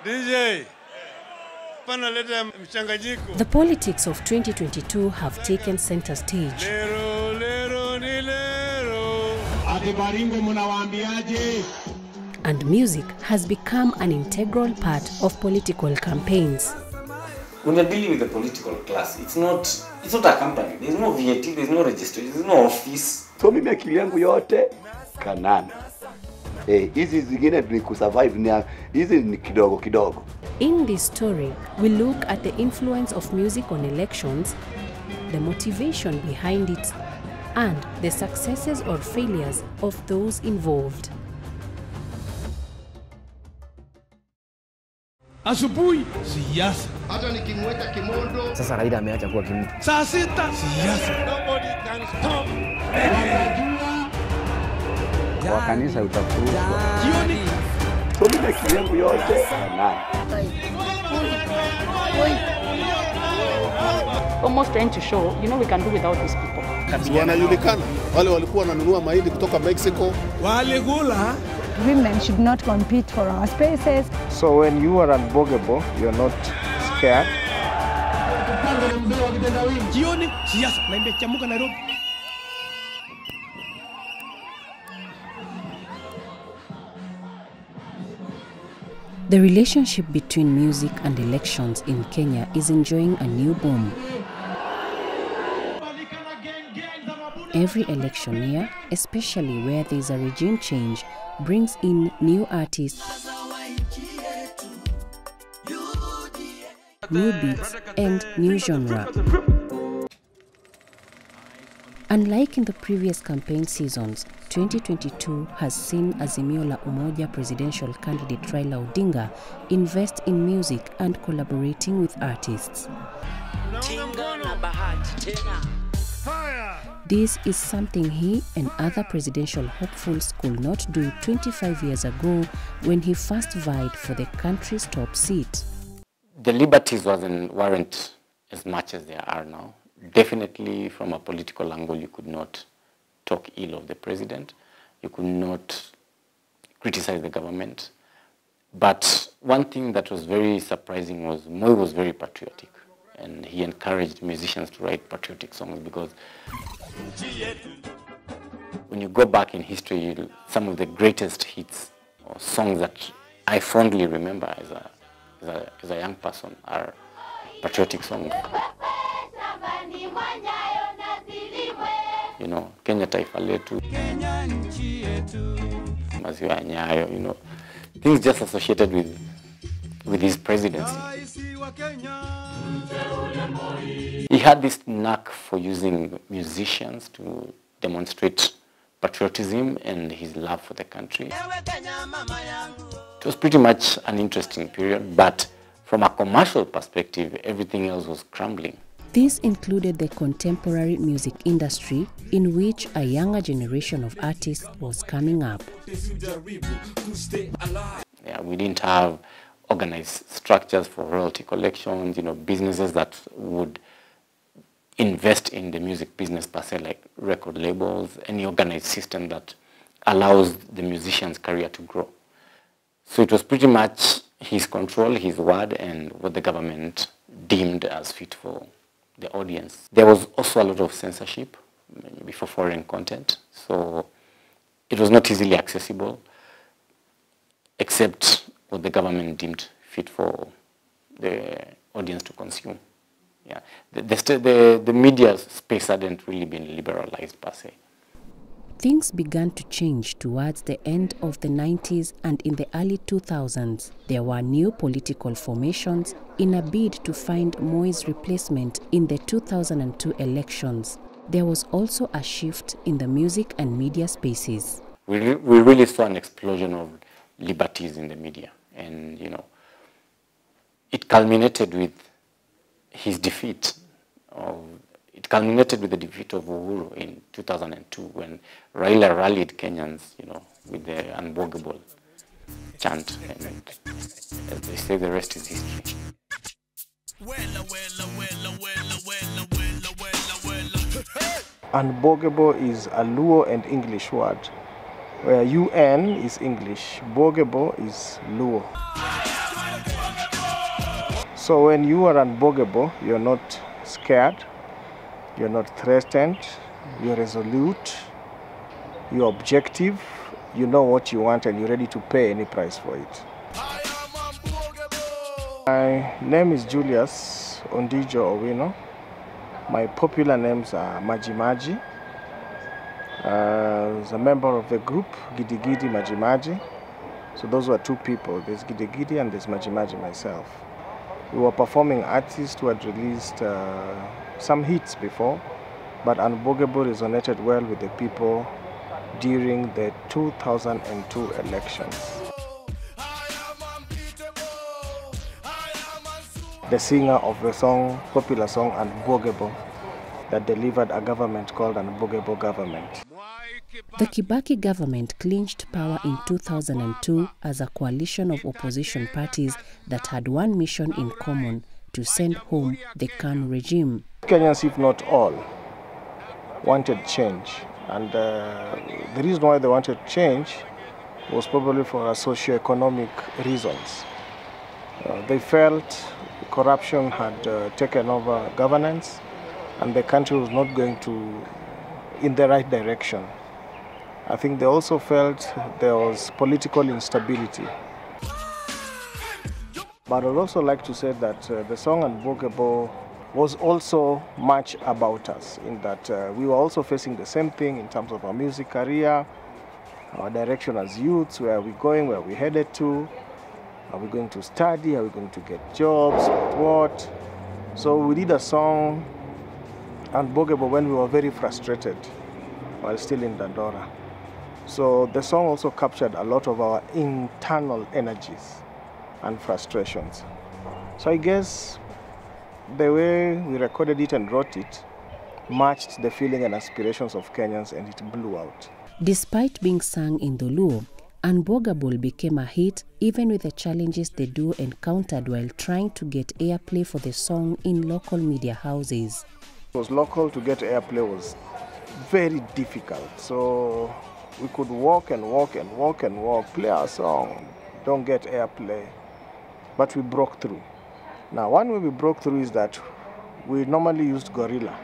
DJ. The politics of 2022 have taken center stage. And music has become an integral part of political campaigns. When you're dealing with the political class, it's not a company. There's no VAT, there's no registration, there's no office. So mimi akili yangu yote Kanana. Hizi zingine ni kusurvive na hizi ni kidogo kidogo. In this story, we look at the influence of music on elections, the motivation behind it, and the successes or failures of those involved. Asubuhi siasa. Hata nikimweka kimondo. Sasa Raila ameacha kuwa kimondo. Saa 6 siasa. Nobody can stop. Kwa kanisa utafuruzwa. Jioni. So mimi akili yangu yote Kanana. Almost trying to show, we can do without these people. Wanajulikana wale walikuwa wananunua mahindi kutoka Mexico. Waligula. Women should not compete for our spaces. So when you are unbwogable, you're not scared. Jioni siasa na imechamuka Nairobi. The relationship between music and elections in Kenya is enjoying a new boom. Every election year, especially where there is a regime change, brings in new artists, new beats, and new genre. Unlike in the previous campaign seasons, 2022 has seen Azimio la Umoja presidential candidate Raila Odinga invest in music and collaborating with artists. This is something he and other presidential hopefuls could not do 25 years ago when he first vied for the country's top seat. The liberties weren't as much as they are now. Definitely from a political angle, you could not talk ill of the president. You could not criticize the government. But one thing that was very surprising was Moi was very patriotic. And he encouraged musicians to write patriotic songs because when you go back in history, some of the greatest hits or songs that I fondly remember as a young person are patriotic songs. Kenya taifa letu, maziwa nyayo, things just associated with his presidency. He had this knack for using musicians to demonstrate patriotism and his love for the country. It was pretty much an interesting period, but from a commercial perspective, everything else was crumbling. This included the contemporary music industry, in which a younger generation of artists was coming up. Yeah, we didn't have organized structures for royalty collections, businesses that would invest in the music business per se, like record labels, any organized system that allows the musician's career to grow. So it was pretty much his control, his word, and what the government deemed as fit for the audience. There was also a lot of censorship, maybe for foreign content, so it was not easily accessible, except what the government deemed fit for the audience to consume. Yeah, the media space hadn't really been liberalized per se. Things began to change towards the end of the 90s, and in the early 2000s, there were new political formations in a bid to find Moi's replacement in the 2002 elections. There was also a shift in the music and media spaces. We really saw an explosion of liberties in the media, and it culminated with his defeat. It culminated with the defeat of Uhuru in 2002 when Raila rallied Kenyans, with the Unbwogable chant, and as they say, the rest is history. Unbwogable is a Luo and English word, where UN is English, Bwogable is Luo. So when you are unbwogable, you're not scared, you're not threatened, you're resolute, you're objective, you know what you want and you're ready to pay any price for it. My name is Julius Ondijo Owino. My popular names are Maji Maji. As a member of the group Gidi Gidi Maji Maji. So those were two people. There's Gidi Gidi and there's Maji Maji myself. We were performing artists who had released some hits before, but Unbwogable resonated well with the people during the 2002 elections. The singer of the song, popular song Unbwogable, that delivered a government called Unbwogable government. The Kibaki government clinched power in 2002 as a coalition of opposition parties that had one mission in common: to send home the KANU regime. Kenyans, if not all, wanted change. And the reason why they wanted change was probably for socio-economic reasons. They felt corruption had taken over governance and the country was not going in the right direction. I think they also felt there was political instability. But I'd also like to say that the song Unbwogable was also much about us, in that we were also facing the same thing in terms of our music career, our direction as youths, where are we going, where are we headed to, are we going to study, are we going to get jobs, what? So we did a song, Unbwogable, when we were very frustrated while still in Dandora. So the song also captured a lot of our internal energies and frustrations. So I guess the way we recorded it and wrote it matched the feeling and aspirations of Kenyans, and it blew out. Despite being sung in the Luo, Unbwogable became a hit even with the challenges the duo encountered while trying to get airplay for the song in local media houses. It was local. To get airplay was very difficult. So we could walk and walk and walk and walk, play our song, don't get airplay. But we broke through. Now, one way we broke through is that we normally used guerrilla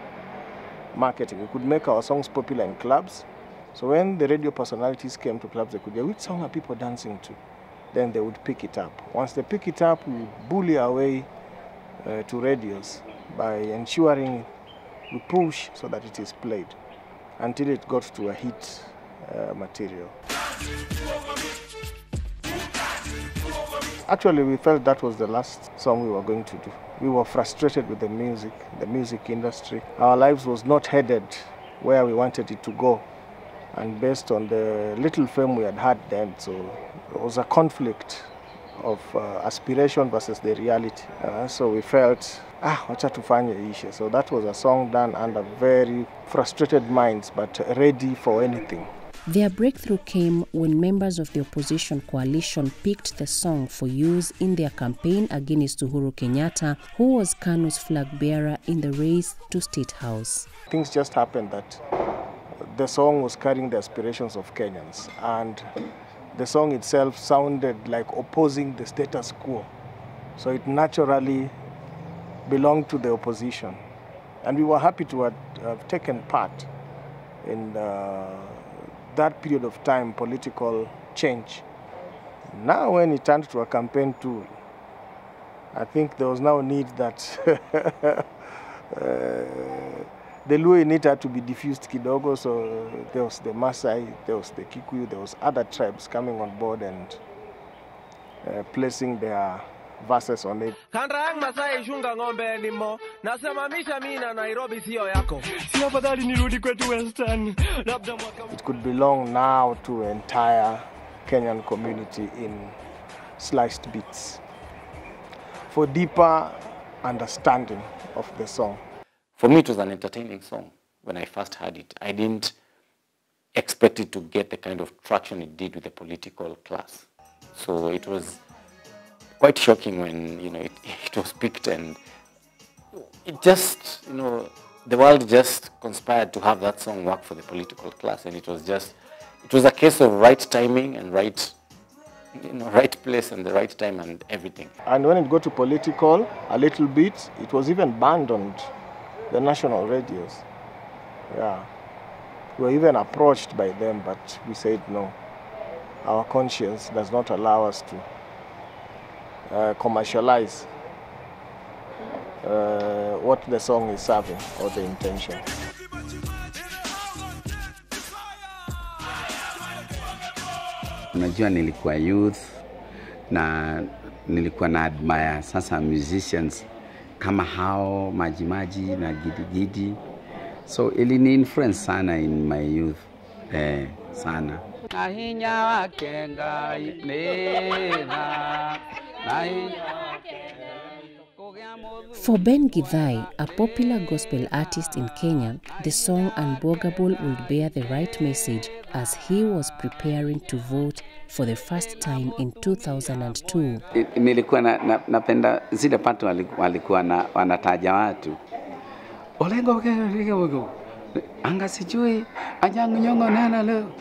marketing. We could make our songs popular in clubs. So when the radio personalities came to clubs, they could hear, which song are people dancing to? Then they would pick it up. Once they pick it up, we would bully our way to radios by ensuring we push so that it is played until it got to a hit material. Actually, we felt that was the last song we were going to do. We were frustrated with the music industry. Our lives was not headed where we wanted it to go. And based on the little fame we had had then, so there was a conflict of aspiration versus the reality. So we felt, wacha tufanye ishe. So that was a song done under very frustrated minds, but ready for anything. Their breakthrough came when members of the opposition coalition picked the song for use in their campaign against Uhuru Kenyatta, who was KANU's flag bearer in the race to State House. Things just happened that the song was carrying the aspirations of Kenyans, and the song itself sounded like opposing the status quo. So it naturally belonged to the opposition. And we were happy to have taken part in that period of time, political change. Now when it turned to a campaign tool, I think there was now a need that the Luo in it had to be diffused kidogo, so there was the Maasai, there was the Kikuyu, there was other tribes coming on board and placing their verses on it. It could belong now to an entire Kenyan community in sliced bits for deeper understanding of the song. For me, it was an entertaining song. When I first heard it, I didn't expect it to get the kind of traction it did with the political class. So it was quite shocking when, it was picked, and it just, the world just conspired to have that song work for the political class, and it was a case of right timing and right right place and the right time and everything. And when it got to political, a little bit, it was even banned on the national radios. Yeah. We were even approached by them, but we said no. Our conscience does not allow us to commercialize what the song is serving or the intention. Unajua nilikuwa youth na nilikuwa na admire sasa musicians kama hao Majimaji na Gidigidi. So ilini influence sana in my youth. Sana. For Ben Githai, a popular gospel artist in Kenya, the song Unbwogable would bear the right message as he was preparing to vote for the first time in 2002. Nilikuwa napenda zile pato walikuwa wanataja watu. Olengo anga sijui anyangu nyongo nana leo.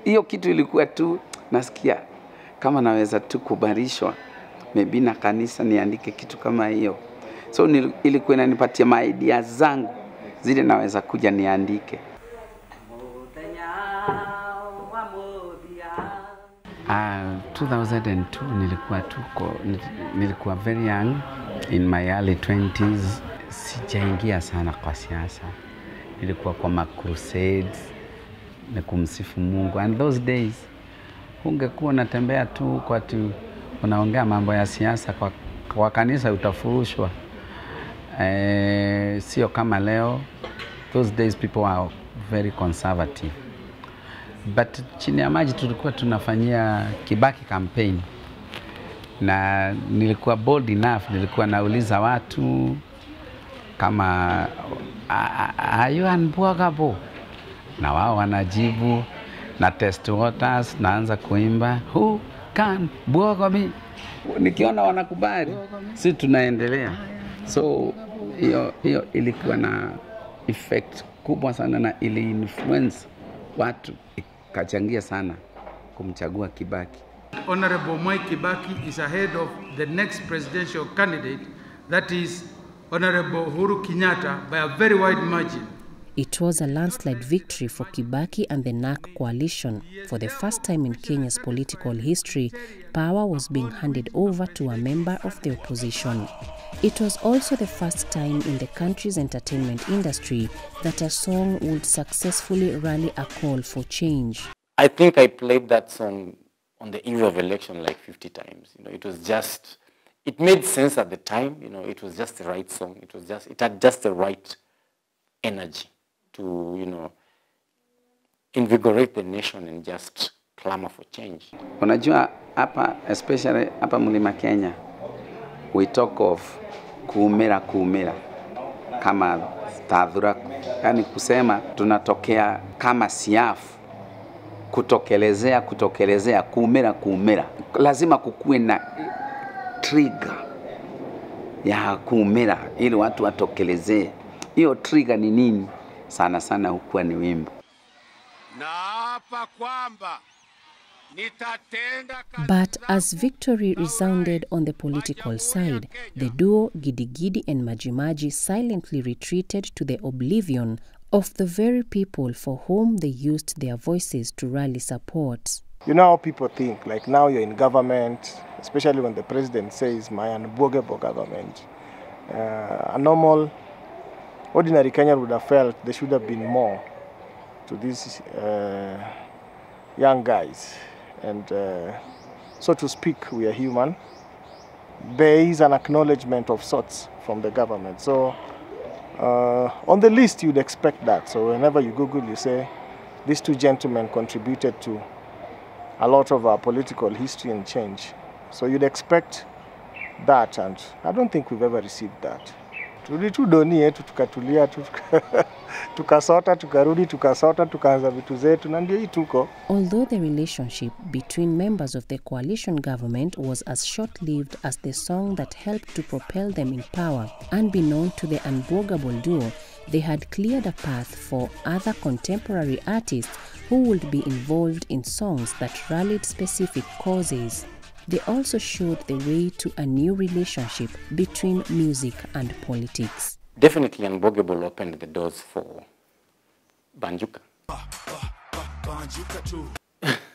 Hiyo kitu ilikuwa tu nasikia kama naweza tu kubarishwa maybe na kanisa niandike kitu kama hiyo. So ilikuwa inanipatia my ideas zangu zile naweza kuja niandike. 2002 nilikuwa very young, in my early 20s. Sijaingia sana kwa siasa. Nilikuwa kwa crusades na kumsifu Mungu, and those days ungekuwa unatembea tu kwa tu unaongea mambo ya siasa kwa kanisa utafurushwa. Sio kama leo. Those days people were very conservative. But chini ya maji tulikuwa tunafanyia Kibaki campaign. Na nilikuwa bold enough, nilikuwa nauliza watu kama are you unbwogable? Na wao wanajibu na test waters, naanza kuimba who can bwogo me. Nikiona wanakubali, si tunaendelea. So hiyo ilikuwa na effect kubwa sana na ili influence watu, ikachangia sana kumchagua Kibaki. Honorable Mwai Kibaki is ahead of the next presidential candidate, that is Honorable Uhuru Kenyatta, by a very wide margin. It was a landslide victory for Kibaki and the NARC coalition. For the first time in Kenya's political history, power was being handed over to a member of the opposition. It was also the first time in the country's entertainment industry that a song would successfully rally a call for change. I think I played that song on the eve of election like 50 times. It was just, it made sense at the time. It was just the right song. It had just the right energy to, invigorate the nation and just clamor for change. Unajua hapa, especially hapa Mlima Kenya, we talk of kuumira kama tadhura, yani kusema tunatokea kama siafu, kutokelezea, kuumira. Lazima kukuwe na trigger ya kuumira ili watu watokelezee. Hiyo trigger ni nini? Sana hukuwa ni wimbo. But as victory resounded on the political side, the duo Gidigidi and Majimaji silently retreated to the oblivion of the very people for whom they used their voices to rally support. You know how people think, like now you're in government, especially when the president says, my unbwogable government. A normal, ordinary Kenyan would have felt there should have been more to these young guys. And so to speak, we are human. There is an acknowledgement of sorts from the government. So on the list, you'd expect that. So whenever you Google, you say, these two gentlemen contributed to a lot of our political history and change. So you'd expect that, and I don't think we've ever received that. Tulitudoni yetu tukatulia tukasota tukarudi tukasota tukaanza vitu zetu na ndio hii tuko. Although the relationship between members of the coalition government was as short-lived as the song that helped to propel them in power, unbeknown to the Unbwogable duo, they had cleared a path for other contemporary artists who would be involved in songs that rallied specific causes. They also showed the way to a new relationship between music and politics. Definitely Unbwogable opened the doors for Banjuka.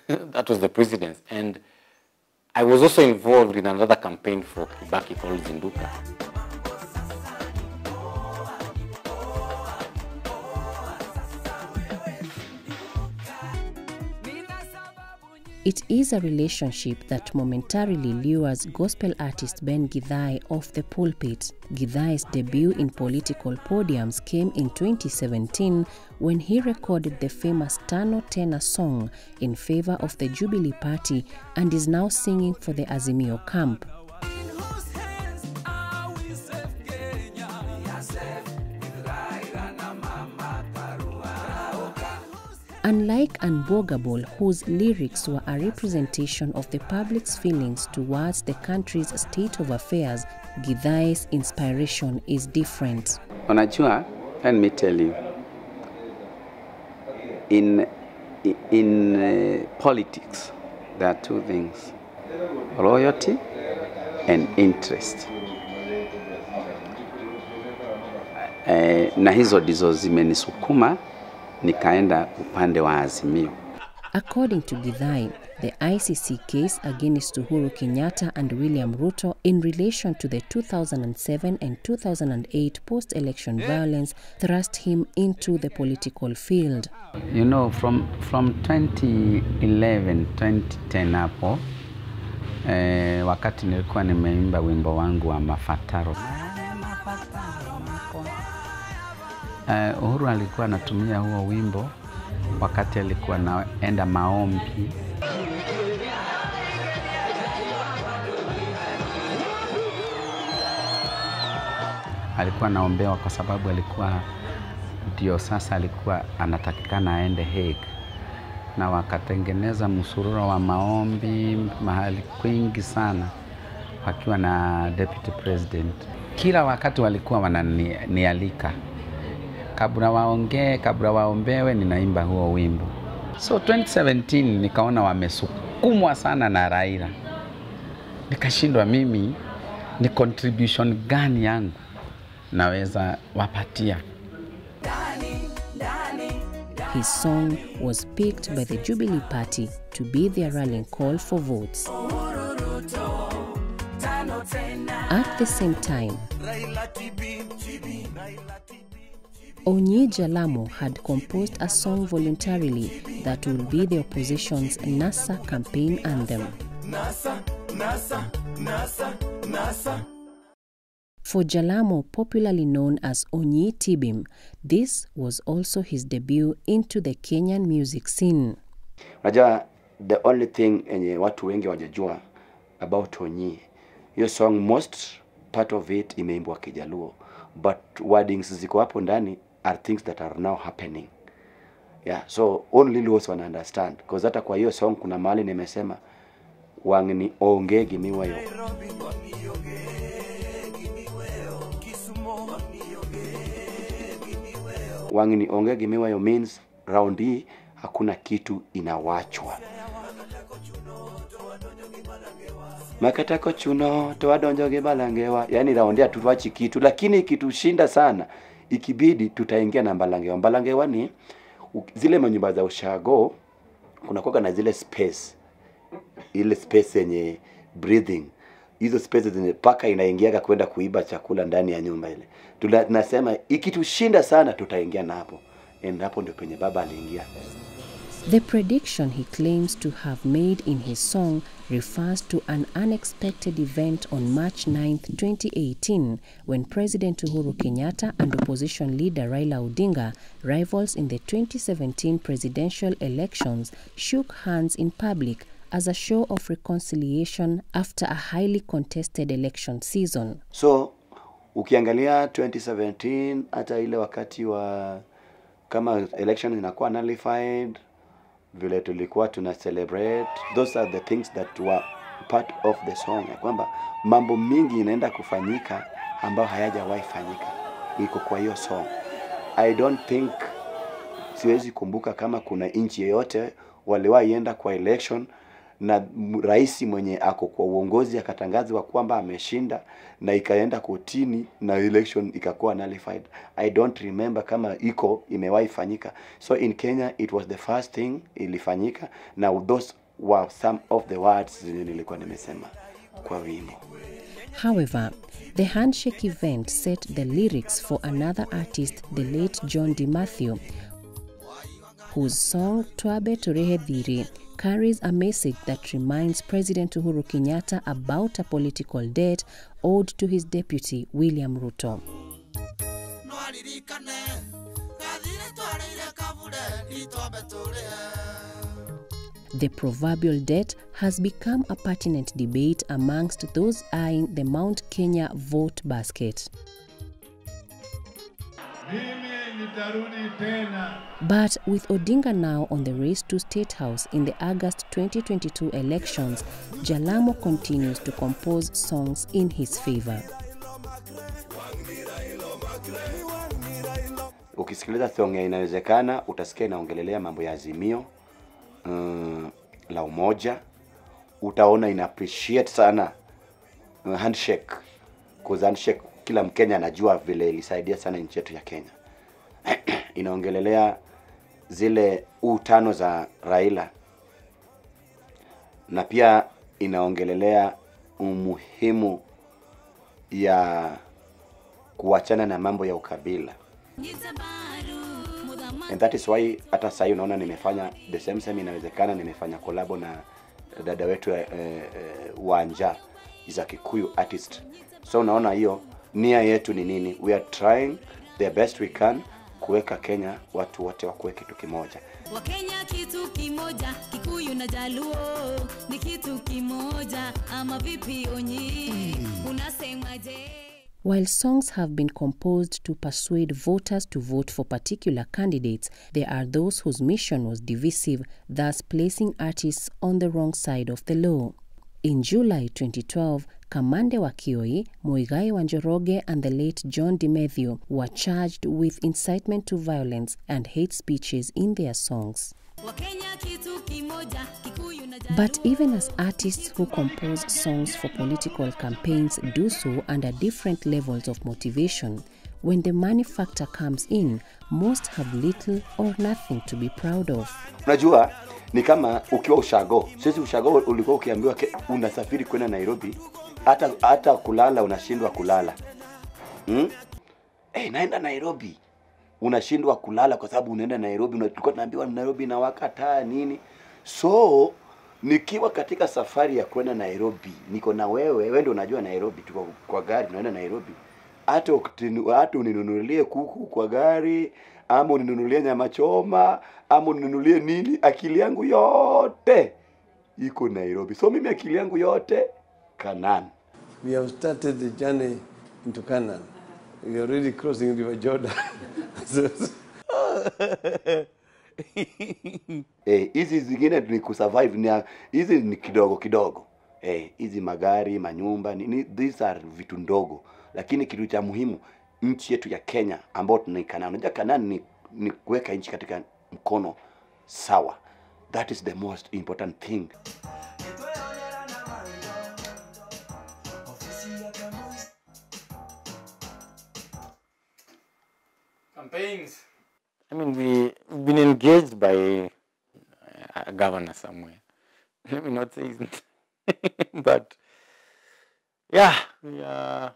That was the precedence. And I was also involved in another campaign for Kibaki called Zinduka. It is a relationship that momentarily lures gospel artist Ben Githai off the pulpit. Githai's debut in political podiums came in 2017 when he recorded the famous Tano Tena song in favor of the Jubilee Party and is now singing for the Azimio camp. Unlike Unbwogable, whose lyrics were a representation of the public's feelings towards the country's state of affairs, Githai's inspiration is different. Unajua, let me tell you, in politics, there are two things: loyalty and interest. Na hizo ndizo zimenisukuma nikaenda upande wa Azimio. According to Githai, the ICC case against Uhuru Kenyatta and William Ruto in relation to the 2007 and 2008 post-election violence thrust him into the political field. You know, from 2011, 2010 hapo, wakati nilikuwa nimeimba wimbo wangu wa Mafataro. Uhuru alikuwa anatumia huo wimbo wakati alikuwa naenda maombi. Alikuwa naombewa kwa sababu alikuwa ndio sasa alikuwa anatakikana aende Hague. Na wakatengeneza msururo wa maombi mahali kwingi sana wakiwa na deputy president. Kila wakati walikuwa wananialika. Kabla waombewe ninaimba huo wimbo. So 2017 nikaona wamesukumwa sana na Raila. Nikashindwa mimi ni contribution gani yangu naweza wapatia. His song was picked by the Jubilee Party to be their rallying call for votes. At the same time, Onyi Jalamo had composed a song voluntarily that will be the opposition's NASA campaign anthem. For Jalamo, popularly known as Onyi Tibim, this was also his debut into the Kenyan music scene. Unajua, the only thing enye watu wengi wajajua about Onyi, your song, most part of it imeimbwa Kijaluo, but wordings ziko hapo ndani are things that are now happening. Yeah, so only those one understand. Because hata kwa hiyo song kuna mahali nimesema wangni onge gimiwayo. Wangni onge gimiwayo means round hii hakuna kitu inawachwa. Makatako chuno towadonjo gibalangewa, yani round hii tuwachi kitu, lakini kitu shinda sana ikibidi tutaingia na mbalangewa. Mbalangewa ni zile manyumba za ushago kuna kuwa na zile space, ile space yenye breathing, hizo spaces zenye paka inaingiaga kwenda kuiba chakula ndani ya nyumba ile. Tunasema ikitushinda sana tutaingia na hapo, and hapo ndio penye baba aliingia. The prediction he claims to have made in his song refers to an unexpected event on March 9, 2018, when President Uhuru Kenyatta and opposition leader Raila Odinga, rivals in the 2017 presidential elections, shook hands in public as a show of reconciliation after a highly contested election season. So, ukiangalia 2017, hata ile wakati wa kama election inakuwa nullified, vile tulikuwa tuna celebrate, those are the things that were part of the song. Ya kwamba mambo mingi inaenda kufanyika ambayo hayajawahi fanyika iko kwa hiyo song. I don't think, siwezi kumbuka kama kuna nchi yoyote waliwahi kwa election na rais mwenye ako kwa uongozi akatangazwa kwamba ameshinda na ikaenda kotini na election ikakuwa nullified. I don't remember kama imewahi fanyika. So in Kenya it was the first thing ilifanyika. Now those were some of the words nilikuwa nimesema kwa wimbo. However, the handshake event set the lyrics for another artist, the late John DiMatteo, whose song Twabe Turehe Dhiri carries a message that reminds President Uhuru Kenyatta about a political debt owed to his deputy, William Ruto. The proverbial debt has become a pertinent debate amongst those eyeing the Mount Kenya vote basket. But with Odinga now on the race to State House in the August 2022 elections, Jalamo continues to compose songs in his favor. Ukisikiliza song ya Inawezekana, utasikia inaongelelea mambo ya azimio la umoja. Utaona ina appreciate sana handshake. Cause handshake kila Mkenya anajua vile ilisaidia sana nchi yetu ya Kenya. Inaongelelea zile utano za Raila. Na pia inaongelelea umuhimu ya kuachana na mambo ya ukabila. And that is why hata sasa unaona nimefanya the same Inawezekana, nimefanya collab na dada wetu Wanja, is a Kikuyu artist. So unaona hiyo nia yetu ni nini? We are trying the best we can kuweka Kenya watu wote wakuwe kitu kimoja. Wakenya kitu kimoja, Kikuyu na Jaluo ni kitu kimoja, ama vipi onyi unasemaje? While songs have been composed to persuade voters to vote for particular candidates, there are those whose mission was divisive, thus placing artists on the wrong side of the law. In July 2012, Kamande wa Kioi, Muigai wa Njoroge and the late John DiMatteo were charged with incitement to violence and hate speeches in their songs. But even as artists who compose songs for political campaigns do so under different levels of motivation, when the money factor comes in, most have little or nothing to be proud of. Unajua, ni kama ukiwa ushago. Sisi ushago ulikuwa ukiambiwa unasafiri kwenda Nairobi, hata kulala unashindwa kulala. Naenda Nairobi. Unashindwa kulala kwa sababu unaenda Nairobi, tulikuwa tunaambiwa Nairobi na wakata nini. So nikiwa katika safari ya kwenda Nairobi, niko na wewe ndio unajua Nairobi, tuko kwa gari tunaenda Nairobi. Hata uninunulie kuku kwa gari, ama uninunulie nyama choma, ama uninunulie nini, akili yangu yote iko Nairobi. So mimi akili yangu yote Canaan. We have started the journey into Canaan. We are already crossing River Jordan. Hizi zingine ni kusurvive, hizi ni kidogo. Hizi magari, manyumba, these are vitu ndogo. Lakini kitu cha muhimu, nchi yetu ya Kenya ambao tunaikana. Unajua Canaan ni kuweka nchi katika mkono sawa. That is the most important thing. Campaigns. I mean, we've been engaged by a governor somewhere. Let me not say his name. But yeah, we are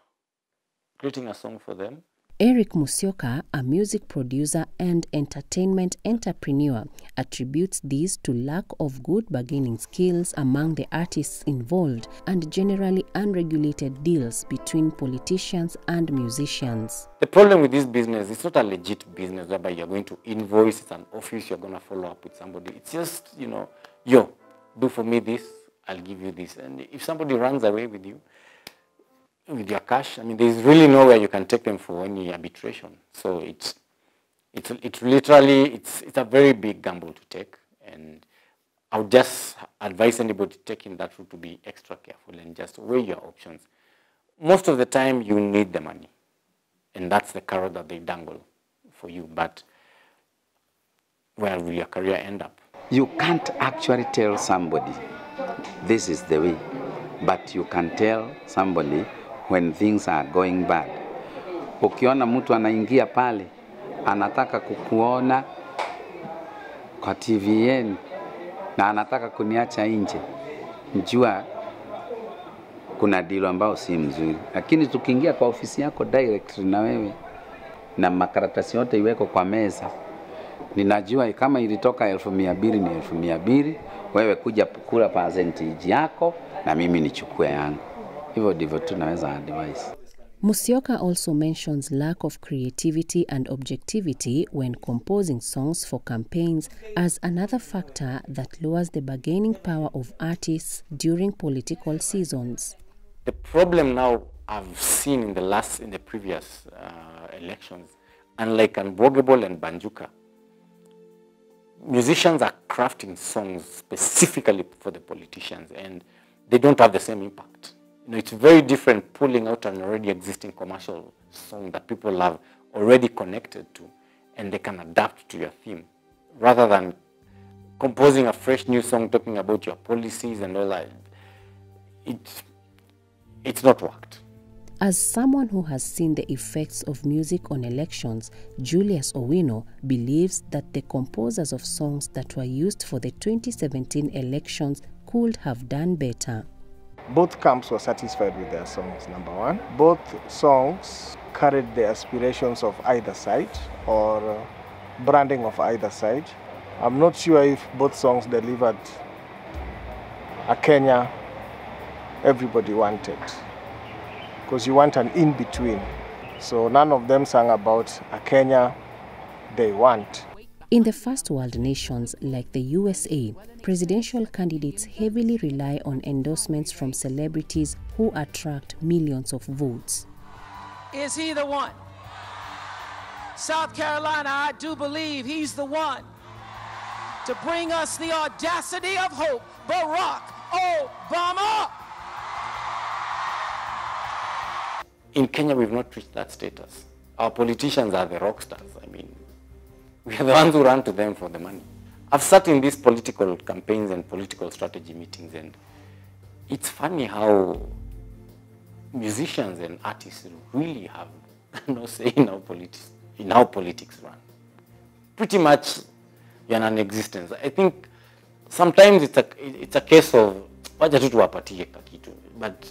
creating a song for them. Eric Musyoka, a music producer and entertainment entrepreneur, attributes this to lack of good bargaining skills among the artists involved and generally unregulated deals between politicians and musicians. The problem with this business, it's not a legit business whereby you're going to invoice, it's an office, you're going to follow up with somebody. It's just, yo, do for me this, I'll give you this. And if somebody runs away with you, with your cash, I mean, there's really nowhere you can take them for any arbitration. So it's literally a very big gamble to take, and I would just advise anybody taking that route to be extra careful and just weigh your options. Most of the time, you need the money, and that's the carrot that they dangle for you, but where will your career end up? You can't actually tell somebody this is the way, but you can tell somebody when things are going bad. Ukiona mtu anaingia pale, anataka kukuona kwa TVN na anataka kuniacha nje, njua kuna deal ambao si mzuri. Lakini tukiingia kwa ofisi yako direct na wewe na makaratasi yote iweko kwa meza, ninajua kama ilitoka 200,000 ni 200,000, wewe kuja kula percentage yako na mimi nichukue yangu. Hivyo ndivyo tunaweza advise. Musyoka also mentions lack of creativity and objectivity when composing songs for campaigns as another factor that lowers the bargaining power of artists during political seasons. The problem now I've seen in the previous elections, unlike Unbwogable and Banjuka, musicians are crafting songs specifically for the politicians, and they don't have the same impact. You know, it's very different pulling out an already existing commercial song that people have already connected to, and they can adapt to your theme, rather than composing a fresh new song talking about your policies and all that. It's not worked. As someone who has seen the effects of music on elections, Julius Owino believes that the composers of songs that were used for the 2017 elections could have done better. Both camps were satisfied with their songs, number one. Both songs carried the aspirations of either side or branding of either side. I'm not sure if both songs delivered a Kenya everybody wanted, because you want an in-between. So none of them sang about a Kenya they want. In the first world nations like the USA, presidential candidates heavily rely on endorsements from celebrities who attract millions of votes. Is he the one? South Carolina, I do believe he's the one to bring us the audacity of hope. Barack Obama! In Kenya, we've not reached that status. Our politicians are the rock stars. I mean, we are the ones who run to them for the money. I've sat in these political campaigns and political strategy meetings, and it's funny how musicians and artists really have no say in how politics run. Pretty much, you're non-existence. I think sometimes it's a case of wacha tu tuwapatie kakitu, but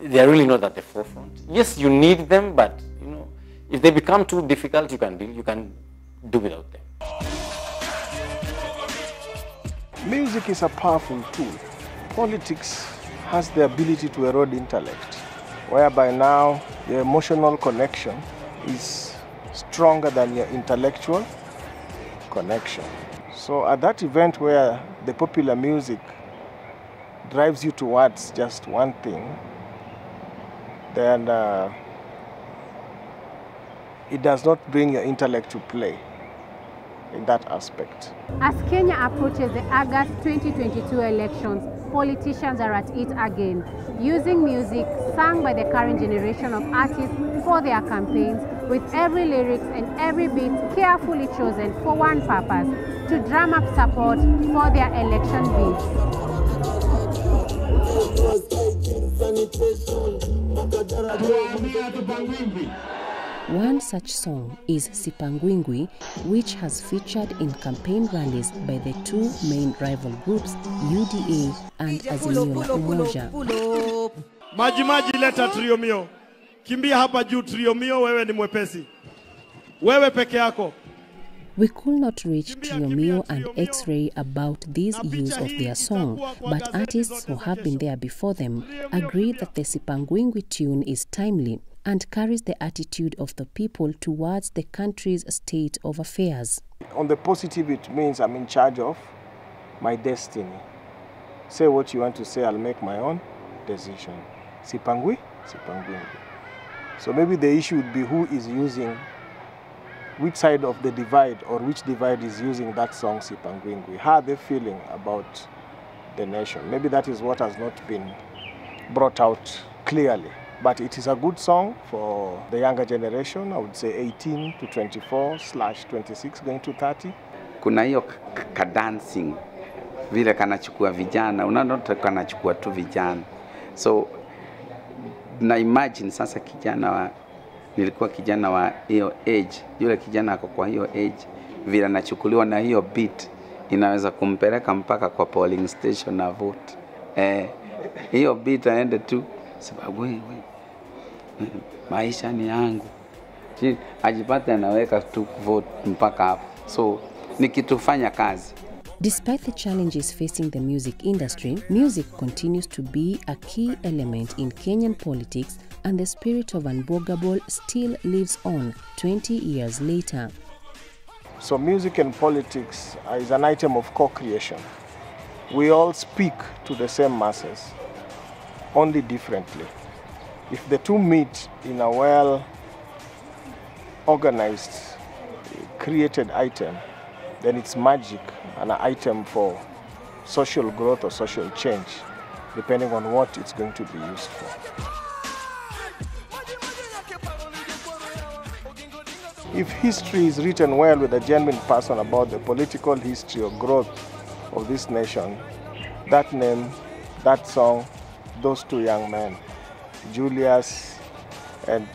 they're really not at the forefront. Yes, you need them, but you know, if they become too difficult, you can do without them. Music is a powerful tool. Politics has the ability to erode intellect, whereby now your emotional connection is stronger than your intellectual connection. So at that event where the popular music drives you towards just one thing, then it does not bring your intellect to play in that aspect. As Kenya approaches the August 2022 elections, politicians are at it again, using music sung by the current generation of artists for their campaigns, with every lyrics and every beat carefully chosen for one purpose, to drum up support for their election bids. One such song is Sipangwingwi, which has featured in campaign rallies by the two main rival groups, UDA and Azimio la Umoja. Maji leta trio mio. Kimbia hapa juu trio mio, wewe ni mwepesi. Wewe peke yako. We could not reach Triomio and X-Ray about this use of their song, but artists who have been there before them agree that the Sipangwingwi tune is timely and carries the attitude of the people towards the country's state of affairs. On the positive, it means I'm in charge of my destiny. Say what you want to say, I'll make my own decision. Sipangwi, Sipangwingwi. So maybe the issue would be who is using, which side of the divide or which divide is using that song Sipangwingwi. How are they feeling about the nation? Maybe that is what has not been brought out clearly. But it is a good song for the younger generation, I would say 18 to 24/26 going to 30. Kuna hiyo dancing vile kanachukua vijana, unaona kanachukua tu vijana. So na imagine sasa nilikuwa kijana wa hiyo age, yule kijana ako kwa hiyo age, vile anachukuliwa na hiyo beat inaweza kumpeleka mpaka kwa polling station na vote. Hiyo beat aende tu sababu maisha ni yangu. Ajipate anaweka tu vote mpaka hapo. So ni kitufanya kazi. Despite the challenges facing the music industry, music continues to be a key element in Kenyan politics, and the spirit of Unbwogable still lives on 20 years later. So music and politics is an item of co-creation. We all speak to the same masses, only differently. If the two meet in a well-organized, created item, then it's magic, an item for social growth or social change, depending on what it's going to be used for. If history is written well with a genuine person about the political history or growth of this nation, that name, that song, those two young men, Julius and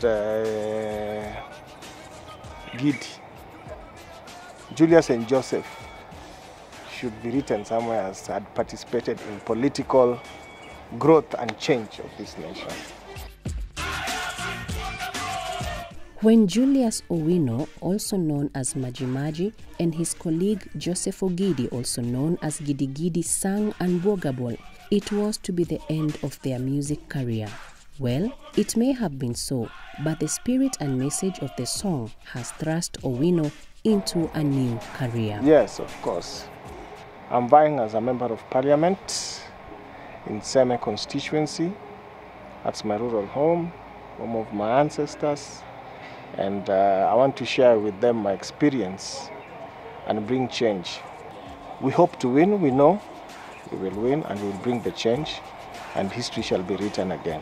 Gidi, Julius and Joseph, should be written somewhere as had participated in political growth and change of this nation. When Julius Owino, also known as Majimaji, and his colleague Joseph Ogidi, also known as Gidi Gidi, sang Unbwogable, it was to be the end of their music career. Well, it may have been so, but the spirit and message of the song has thrust Owino into a new career. Yes, of course. I'm vying as a member of parliament in Seme constituency. That's my rural home of my ancestors. And I want to share with them my experience and bring change. We hope to win, we know we will win, and we will bring the change, and history shall be written again.